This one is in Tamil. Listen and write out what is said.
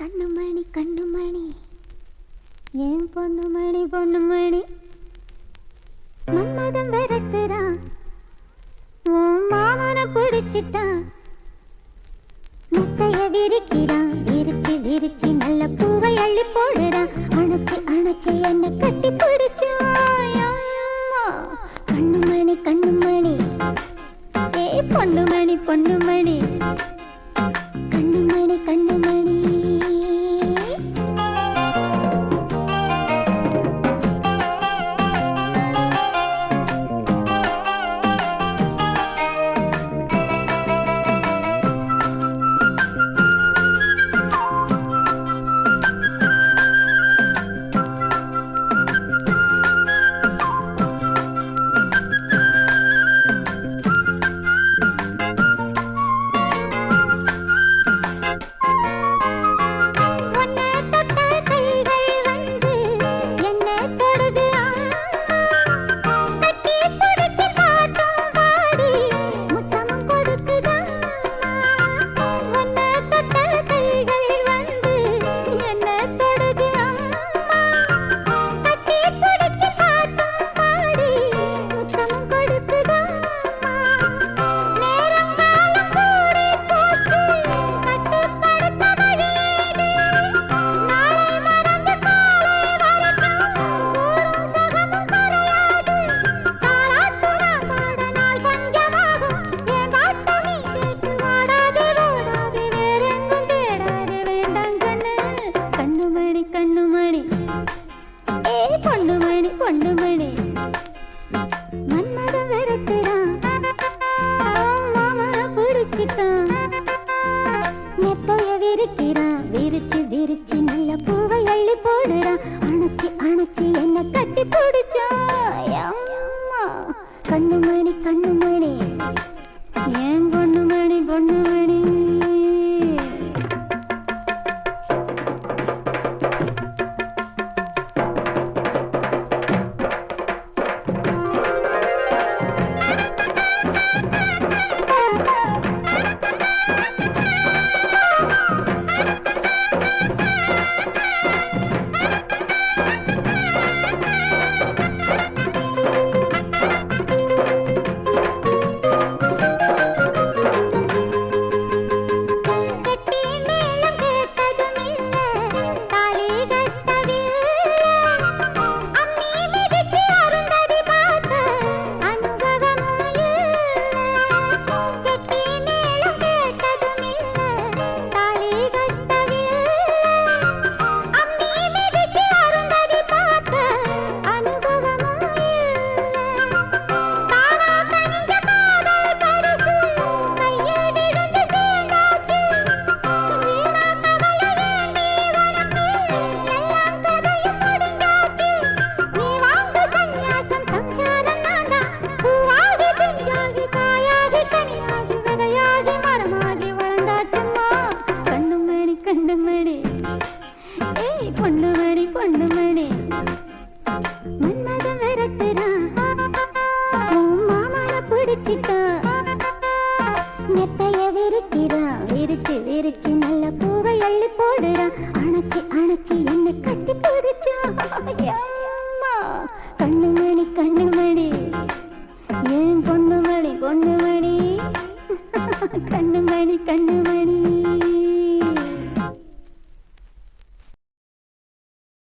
கண்ணுமணி கண்ணுமணி ஏன் பொண்ணுமணி பொண்ணுமணி மன்மதம் விரட்டுறான் உன் மாமனை பிடிச்சிட்டான் முத்தைய விரிக்கிறான் விரிச்சு விரிச்சு நல்ல பூவை அள்ளி போடுறான் அணைச்சு அணைச்சு என்ன கட்டி பிடிச்சான் கண்ணுமணி கண்ணுமணி ஏ பொண்ணுமணி பொண்ணுமணி கண்ணுமணி கண்ணுமணி பொண்ணுமணி பொண்ணுமணி மன்மதம் விரட்டுறான் மாமனை பிடிச்சிட்டான் நெப்பைய விரிக்கிறான் விரிச்சு விரிச்சு நல்ல பூவை அள்ளி போடுறான் அணைச்சு அணைச்சு என்ன கட்டி பிடிச்சான் கண்ணுமணி கண்ணுமணி ஏன் பொண்ணுமணி பொண்ணுமணி பொண்ணுமணி பொண்ணுமணி மன்மதம் விரட்டுறான் மாமனை பிடிச்சிட்டான் நெத்தைய விரிக்கிறான் விரிச்சு விரிச்சு நல்ல பூவை அள்ளி போடுறான் அணைச்சு அணைச்சு என்ன கட்டி பிடிச்சான் கண்ணுமணி கண்ணுமணி ஏன் பொண்ணுமணி பொண்ணுமணி கண்ணுமணி கண்ணு